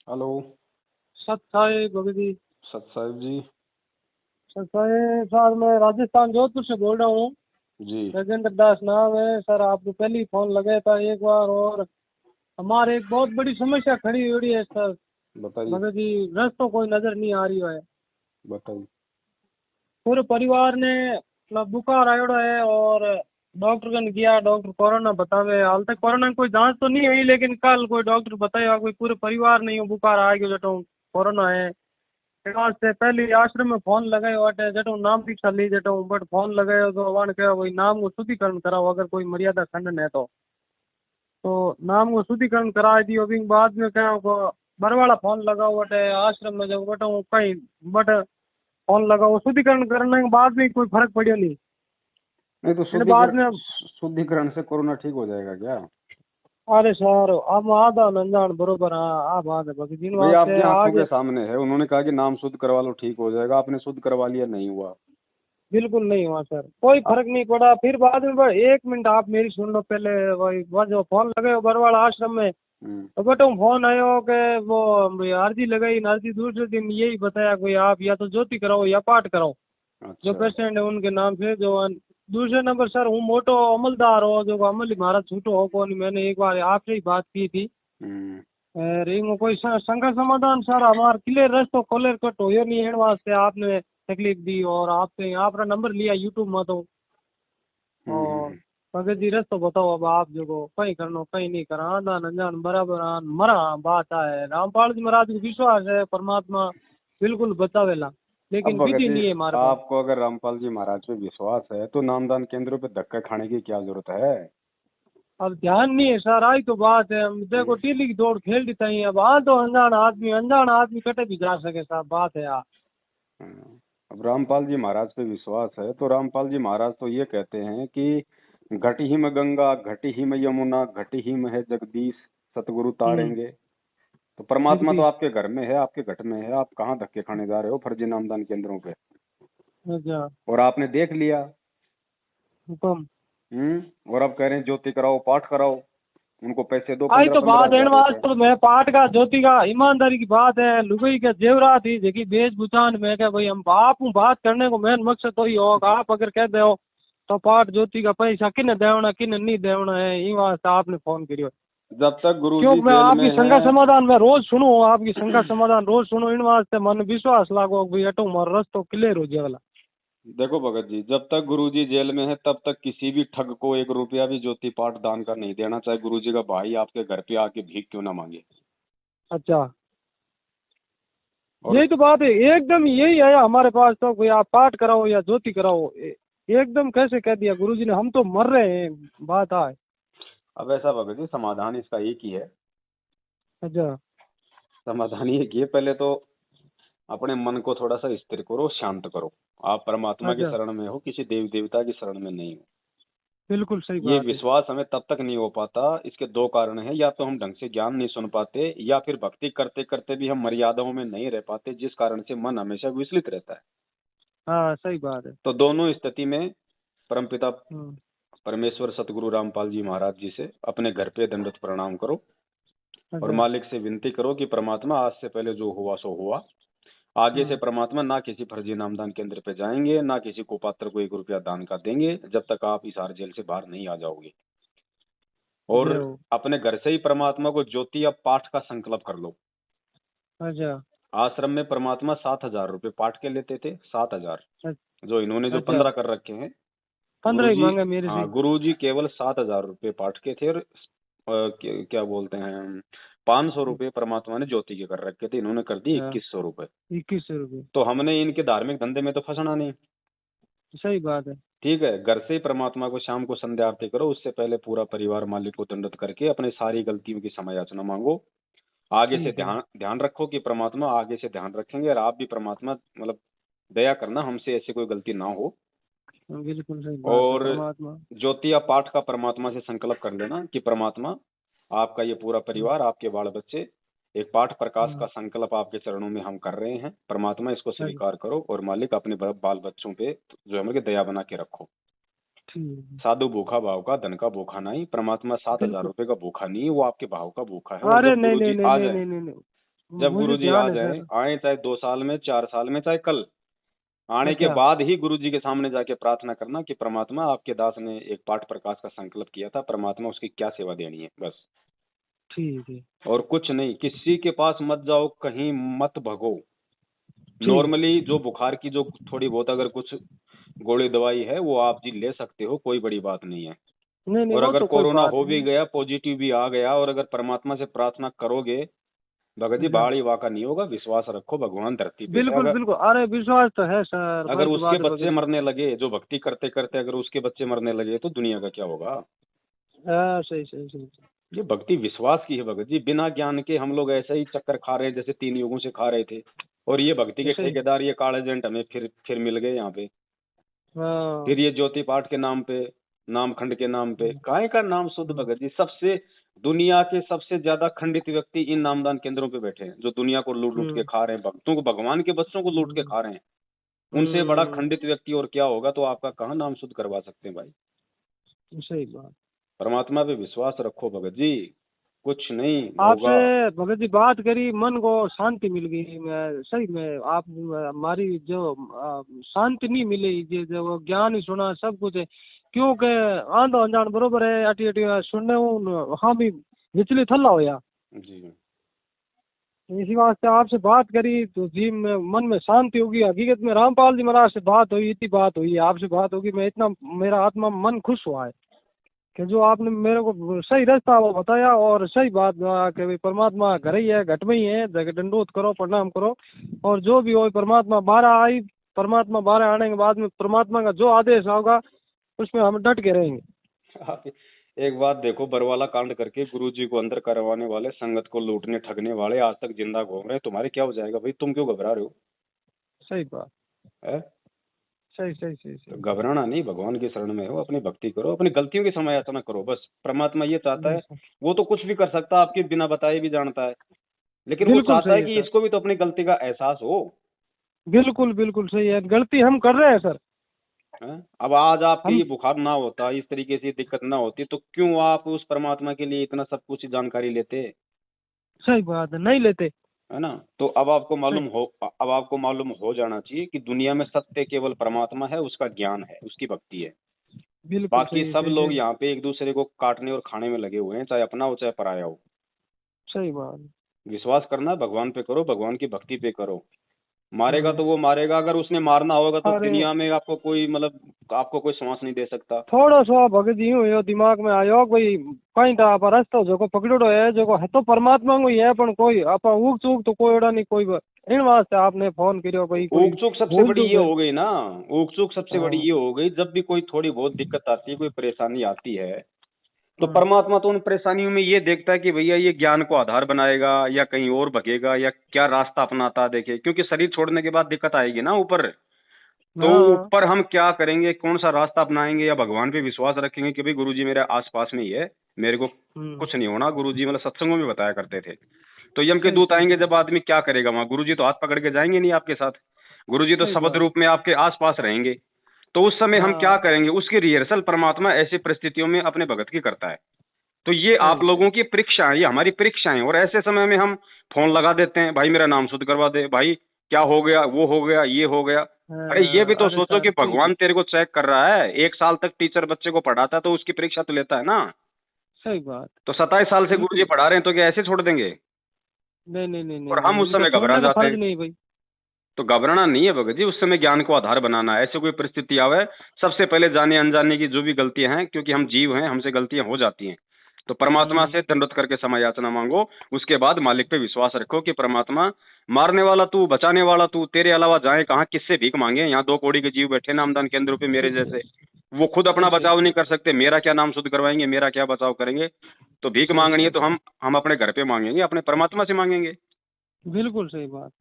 Hello. सत साहिब भगत जी। सत साहिब जी। सत साहिब सर, मैं राजस्थान जोधपुर से बोल रहा हूँ। जी राजेंद्र दास नाम है सर। आपको पहले ही फोन लगाया था एक बार, और हमारे एक बहुत बड़ी समस्या खड़ी हुई है सर। बताइए। भगत जी, रास्तों कोई नजर नहीं आ रही है। बताइए। पूरे परिवार ने मतलब बुखार आयोड़ा है, और डॉक्टर कन गया, डॉक्टर कोरोना बतावे। हाल तक कोरोना की कोई जांच तो नहीं हुई, लेकिन कल कोई डॉक्टर बताया कोई पूरे परिवार नहीं हो बुखार आ गयो जटो कोरोना है। इलाज से पहले आश्रम में फोन लगाए वाटे जटो नाम दीक्षा ली जटो, बट फोन लगाए तो वन कहो भाई नाम को शुद्धिकरण कराओ, अगर कोई मर्यादा खंडन है तो नाम को शुद्धिकरण करा दियो। अभी बाद में क्या बरवाला फोन लगाओ वटे आश्रम में जब बटो कहीं बट फोन लगाओ शुद्धिकरण करने के बाद भी कोई फर्क पड़ियो नहीं। नहीं तो इन बाद में शुद्धिकरण से कोरोना ठीक हो जाएगा क्या? अरे सर हम आधा अनजान बरोबर हाँ आ बात है बाकी दिन भाई वास्ते आपकी आंखों आज के सामने है, उन्होंने कहा कि नाम शुद्ध करवा लो ठीक हो जाएगा, आपने शुद्ध करवा लिया, नहीं हुआ। बिल्कुल नहीं हुआ सर, कोई फर्क नहीं पड़ा। फिर बाद में एक मिनट आप मेरी सुन लो पहले। वही वो जो फोन लगे बरवाड़ा आश्रम में, हम्म। तो बेटो फोन आयो कि वो अर्जी लगाई, अर्जी दूसरे दिन यही बताया कोई आप या तो ज्योति कराओ या पाठ कराओ जो अच्छा। पेशेंट है उनके नाम से। जो दूसरे नंबर सर हूँ मोटो अमलदार हो जो अमल महाराज छूटो हो कौन, मैंने एक बार आपसे ही बात की थी। हम्म। रिंग कोई शंका समाधान सर हमारा क्लियर रस्तो क्लियर कट हो नहीं है वास्ते आपने तकलीफ दी, और आपसे आपका नंबर लिया यूट्यूब में तो। और हम्म। भगत जी रस्तो बताओ अब आप जो को कहीं करनो कहीं नहीं करा आदान अनजान बराबर आन मरा बात है। रामपाल जी महाराज को विश्वास है परमात्मा बिल्कुल बचावेला, अब लेकिन भगत विधि जी, नहीं है हमारे पास। आपको अगर रामपाल जी महाराज पे विश्वास है तो नामदान केंद्रों पे धक्का खाने की क्या जरूरत है? अब ध्यान नहीं है सर, आई तो बात है। हम देखो हम्म। टीली की दौड़ खेल देता ही। अब तो अनजान आदमी कटे भी जा सके साहब, बात है यार। अब रामपाल जी महाराज पे विश्वास है तो रामपाल जी महाराज तो ये कहते हैं कि घटी ही में गंगा, घटी ही में यमुना, घटी ही में है जगदीश, सतगुरु तारेंगे। तो परमात्मा तो जगदीश। आपके घर में है, आपके घट में है, आप कहाँ धक्के खाने जा रहे हो फर्जी नामदान केंद्रों पे? अच्छा। और आपने देख लिया। हुक्म। और अब कह रहे हैं ज्योति कराओ, पाठ कराओ, उनको पैसे दो आई पंद्रह तो पंद्रह बात है हजार वास रुपए। तो मैं पाठ का ज्योति का ईमानदारी की बात है। लुगाई के जेवरा थी जेकी बेच बुचान में क्या भाई हम आप हूँ बात करने को मेन मकसद तो ही होगा। आप अगर कह दो तो पाठ ज्योति का पैसा किन्ने देवना किन्ने नहीं देवना है, ये वास्ते आपने फोन करियो। जब तक क्यों गुरुजी मैं जेल आपकी में शंका है। समाधान में रोज सुनू, आपकी शंका समाधान रोज सुनू, इन वास्ते मन विश्वास लागो भाई अटो मारो रस्तो क्लियर हो जाएगा। देखो भगत जी, जब तक गुरुजी जेल में है तब तक किसी भी ठग को 1 रुपया भी ज्योति पाठ दान का नहीं देना, चाहे गुरुजी का भाई आपके घर पे आके भीख क्यों ना मांगे। अच्छा, और यही तो बात है। एकदम यही है हमारे पास तो भाई आप पाठ कराओ या ज्योति कराओ। एकदम कैसे कह दिया गुरुजी ने, हम तो मर रहे हैं। बात है। अब ऐसा भगत जी, समाधान इसका एक ही है। अच्छा। समाधान ये कि पहले तो अपने मन को थोड़ा सा स्थिर करो, शांत करो। आप परमात्मा की अच्छा, शरण में हो, किसी देवी देवता की शरण में नहीं हो। बिल्कुल सही ये बात है। विश्वास हमें तब तक नहीं हो पाता, इसके दो कारण हैं। या तो हम ढंग से ज्ञान नहीं सुन पाते, या फिर भक्ति करते करते भी हम मर्यादाओं में नहीं रह पाते, जिस कारण से मन हमेशा विचलित रहता है। हाँ सही बात है। तो दोनों स्थिति में परमपिता हम्म। परमेश्वर सतगुरु रामपाल जी महाराज जी से अपने घर पे दंडवत प्रणाम करो, और अच्छा। मालिक से विनती करो कि परमात्मा आज से पहले जो हुआ सो हुआ। आगे से हाँ। परमात्मा ना किसी फर्जी नामदान केंद्र पे जाएंगे, ना किसी कुपात्र को 1 रुपया दान का देंगे, जब तक आप हिसार जेल से बाहर नहीं आ जाओगे। और जय हो। अपने घर से ही परमात्मा को ज्योति या पाठ का संकल्प कर लो। अच्छा। आश्रम में परमात्मा 7,000 रुपये पाठ के लेते थे, 7,000। जो इन्होंने जो अच्छा, 15 कर रखे हैं, 15 ही गुरुजी। मांगे मेरे से। हाँ, गुरुजी केवल 7,000 रुपये पाठ के थे, और क्या बोलते हैं, 500 रुपये परमात्मा ने ज्योति के कर रखे थे, इन्होंने कर दिए हाँ, 2,100 रुपये। 21 रुपये। तो हमने इनके धार्मिक धंधे में तो फंसना नहीं। सही बात है। ठीक है, घर से ही परमात्मा को शाम को संध्या आरती करो, उससे पहले पूरा परिवार मालिक को दंडवत करके अपने सारी गलतियों की क्षमा याचना मांगो। आगे से ठीक है। ध्यान ध्यान रखो कि परमात्मा आगे से ध्यान रखेंगे, और आप भी परमात्मा मतलब दया करना, हमसे ऐसी कोई गलती ना हो। बिल्कुल सही बात है और परमात्मा। ज्योति या पाठ का परमात्मा से संकल्प कर लेना कि परमात्मा, आपका ये पूरा परिवार, आपके बाल बच्चे, एक पाठ प्रकाश का हाँ, संकल्प आपके चरणों में हम कर रहे हैं। परमात्मा इसको अच्छा, स्वीकार करो, और मालिक अपने बाल बच्चों पे जो है कि दया बना के रखो। ठीक है। साधु भूखा भाव का, धन का भूखा नहीं। परमात्मा 7,000 बिल्कुल। रुपये का भूखा नहीं है, वो आपके भाव का भूखा है। और अरे जब नहीं नहीं गुरुजी नहीं आ नहीं जाए, नहीं नहीं नहीं। जब मुझे गुरुजी आ ध्यान है जाए, सर। आए चाहे 2 साल में, 4 साल में, चाहे कल, आने के अच्छा। बाद ही गुरुजी के सामने जाके प्रार्थना करना कि परमात्मा, आपके दास ने एक पाठ प्रकाश का संकल्प किया था, परमात्मा उसकी क्या सेवा देनी है, बस। ठीक है। और कुछ नहीं, किसी के पास मत जाओ, कहीं मत भगो। ठीक। नॉर्मली जो बुखार की जो थोड़ी बहुत अगर कुछ गोली दवाई है वो आप जी ले सकते हो, कोई बड़ी बात नहीं है। नहीं नहीं, और वो अगर तो कोई कोरोना बात हो भी नहीं। गया, पॉजिटिव भी आ गया, और अगर परमात्मा से प्रार्थना करोगे, भगत जी अच्छा। बाढ़ वाका नहीं होगा, विश्वास रखो, भगवान धरती पे है। बिल्कुल अगर बिल्कुल, अरे विश्वास तो है सर, अगर फर्स्ट उसके बात है बच्चे भगत जी। मरने लगे, जो भक्ति करते करते अगर उसके बच्चे मरने लगे, तो दुनिया का क्या होगा। हाँ सही सही सही। ये भक्ति विश्वास की है भगत जी। बिना ज्ञान के हम लोग ऐसे ही चक्कर खा रहे हैं जैसे 3 युगों से खा रहे थे। और ये भक्ति के सही। ठेकेदार, ये काले एजेंट हमें फिर मिल गए यहाँ पे। हाँ। फिर ये ज्योति पाठ के नाम पे, नामखंड के नाम पे, काय का नाम शुद्ध भगत जी। सबसे दुनिया के सबसे ज्यादा खंडित व्यक्ति इन नामदान केंद्रों पे बैठे हैं, जो दुनिया को लूट लूट के हम्म खा रहे हैं, भक्तों को, भगवान के बच्चों को लूट के हम्म खा रहे हैं। उनसे बड़ा हम्म, खंडित व्यक्ति और क्या होगा। तो आपका कहाँ नाम शुद्ध करवा सकते हैं भाई। सही बात। परमात्मा पे विश्वास रखो भगत जी, कुछ नहीं आपसे होगा। भगत जी बात करी, मन को शांति मिल गई। मैं सही में आप हमारी जो शांति नहीं मिली, ये जो ज्ञान ही सुना सब कुछ है, क्योंकि आंधो अनजान बरोबर है, अटी अटी सुनने हूँ हाँ भी विचलित थल्ला होया। जी इसी वास्ते आपसे बात करी तो जी में मन में शांति होगी। हकीकत में रामपाल जी महाराज से बात हुई, इतनी बात हुई, आपसे बात होगी, मैं इतना मेरा आत्मा मन खुश हुआ है कि जो आपने मेरे को सही रास्ता वो बताया और सही बात कि भाई परमात्मा घर ही है, घट में ही है, जगह दंडोत करो, प्रणाम करो, और जो भी हो परमात्मा बारह आई, परमात्मा बारह आने के बाद में परमात्मा का जो आदेश होगा उसमें हम डट के रहेंगे। आप एक बात देखो, बरवाला कांड करके गुरु जी को अंदर करवाने वाले, संगत को लूटने ठगने वाले आज तक जिंदा घूम रहे हैं। तुम्हारे क्या हो जाएगा भाई, तुम क्यों घबरा रहे हो। सही बात। है? सही सही सही तो सही। घबराना नहीं, भगवान की शरण में हो, अपनी भक्ति करो, अपनी गलतियों की समायाचना करो, बस। परमात्मा ये चाहता है, वो तो कुछ भी कर सकता है, आपके बिना बताए भी जानता है, लेकिन वो बिल्कुल चाहता सही है है कि सर। इसको भी तो अपनी गलती का एहसास हो। बिल्कुल बिल्कुल सही है, गलती हम कर रहे हैं सर। है? अब आज आपके हम ये बुखार ना होता, इस तरीके से दिक्कत ना होती, तो क्यों आप उस परमात्मा के लिए इतना सब कुछ जानकारी लेते। सही बात है, नहीं लेते। है ना। तो सही। अब आपको मालूम हो जाना चाहिए कि दुनिया में सत्य केवल परमात्मा है, उसका ज्ञान है, उसकी भक्ति है। बिल्कुल बाकी सही सब सही लोग सही। यहाँ पे एक दूसरे को काटने और खाने में लगे हुए हैं, चाहे अपना हो चाहे पराया हो। सही बात। विश्वास करना है भगवान पे करो, भगवान की भक्ति पे करो। मारेगा हम्म। तो वो मारेगा, अगर उसने मारना होगा तो अरे दुनिया में आपको कोई मतलब आपको कोई सांस नहीं दे सकता। थोड़ा सा भगत जी हुयो दिमाग में आयो भाई, कहीं तो आप रास्ता जो पकड़ो है जो है तो परमात्मा को ही है, पण कोई आप ऊक चूक तो कोई नहीं कोई। इन वास्ते आपने फोन करियो भाई, कोई ऊक चूक सबसे भूल बड़ी चूक ये है। हो गई ना। ऊक चूक सबसे बड़ी हाँ ये हो गई, जब भी कोई थोड़ी बहुत दिक्कत आती है, कोई परेशानी आती है, तो हाँ परमात्मा तो उन परेशानियों में ये देखता है कि भैया ये ज्ञान को आधार बनाएगा या कहीं और भगेगा या क्या रास्ता अपनाता है, देखे। क्योंकि शरीर छोड़ने के बाद दिक्कत आएगी ना ऊपर। तो हाँ। ऊपर हम क्या करेंगे, कौन सा रास्ता अपनाएंगे, या भगवान पे विश्वास रखेंगे कि भाई गुरुजी मेरे आसपास में ही है, मेरे को हम्म। कुछ नहीं होना। गुरुजी मतलब सत्संगों में बताया करते थे। तो यम के सही दूत सही आएंगे सही। जब, आदमी क्या करेगा वहां, गुरुजी तो हाथ पकड़ के जाएंगे नहीं आपके साथ। गुरुजी तो सही शब्द बात। रूप में आपके आसपास रहेंगे। तो उस समय हम क्या हाँ करेंगे, उसकी रिहर्सल परमात्मा ऐसी परिस्थितियों में अपने भगत की करता है। तो ये आप सही लोगों सही। की परीक्षा है, ये हमारी परीक्षा है। और ऐसे समय में हम फोन लगा देते हैं, भाई मेरा नाम शुद्ध करवा दे, भाई क्या हो गया, वो हो गया, ये हो गया। अरे ये भी तो अरे सोचो सर कि ठीक है। भगवान तेरे को चेक कर रहा है। 1 साल तक टीचर बच्चे को पढ़ाता है तो उसकी परीक्षा तो लेता है ना। सही बात। तो 27 साल से गुरुजी बिल्कुल। पढ़ा रहे हैं, तो क्या ऐसे छोड़ देंगे। नहीं नहीं नहीं नहीं और नहीं, हम उस उनका समय घबरा छोड़ने का जाते फर्ज हैं। नहीं भाई। तो घबराना नहीं है भगत जी, उस समय ज्ञान को आधार बनाना है। ऐसे कोई परिस्थिति आवे, सबसे पहले जाने अनजाने की जो भी गलतियां हैं, क्योंकि हम जीव हैं, हमसे गलतियां हो जाती हैं, तो परमात्मा से दंडवत करके क्षमा याचना मांगो। उसके बाद मालिक पे विश्वास रखो कि परमात्मा, मारने वाला तू, बचाने वाला तू, तेरे अलावा जाए कहाँ, किससे भीख मांगे। यहाँ 2 कौड़ी के जीव बैठे नामदान केंद्रों पे मेरे जैसे, वो खुद अपना सही सही बचाव नहीं सही कर सकते, मेरा क्या नाम शुद्ध करवाएंगे, मेरा क्या बचाव करेंगे। तो भीख सही मांगनी है सही तो सही। हम अपने घर पे मांगेंगे, अपने परमात्मा से मांगेंगे। बिल्कुल सही बात।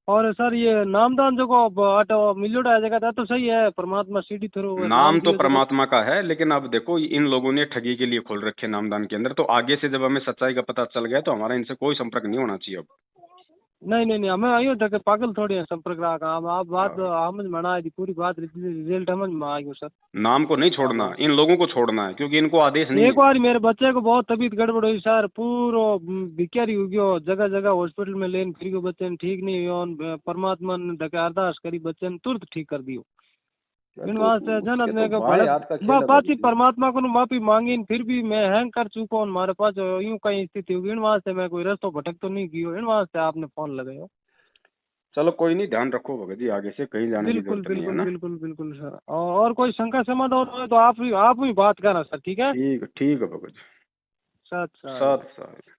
और सर ये नामदान जो को अटो मिलियोड़ा है जगह था तो सही है, परमात्मा सीढ़ी थ्रू नाम नाम तो दियो जो को। परमात्मा का है, लेकिन अब देखो इन लोगों ने ठगी के लिए खोल रखे नामदान के अंदर। तो आगे से जब हमें सच्चाई का पता चल गया तो हमारा इनसे कोई संपर्क नहीं होना चाहिए अब। नहीं नहीं नहीं, हमें आयो था कि पागल थोड़ी है संपर्क रहा हम आप बात समझ में ना आई पूरी बात रिजल्ट समझ में आ गई सर। नाम को नहीं छोड़ना, इन लोगों को छोड़ना है क्योंकि इनको आदेश नहीं एक बार मेरे बच्चे को बहुत तबीयत गड़बड़ हुई सर, पूरो भिखारी हो गयो, जगह जगह हॉस्पिटल में लेन फिर गयो, बच्चे ने ठीक नहीं हुआ, परमात्मा ने धके अरदास करी, बच्चे ने तुरंत ठीक कर दियो। इन वास्ते जनत में पाची परमात्मा को माफी मांगी, फिर भी मैं हैंग कर चुका हूँ, हमारे पास यूं कहीं स्थिति होगी, इन वास्ते मैं कोई रास्ता भटक तो नहीं किया, इन वास्ते आपने फोन लगाया। चलो कोई नहीं, ध्यान रखो भगत जी, आगे से कहीं जाने की बिल्कुल जरूरत नहीं है बिल्कुल ना। बिल्कुल बिल्कुल सर, और कोई शंका समाधान हो तो आप ही बात करना सर, ठीक है? ठीक है भगत जी। सत सर। साथ साथ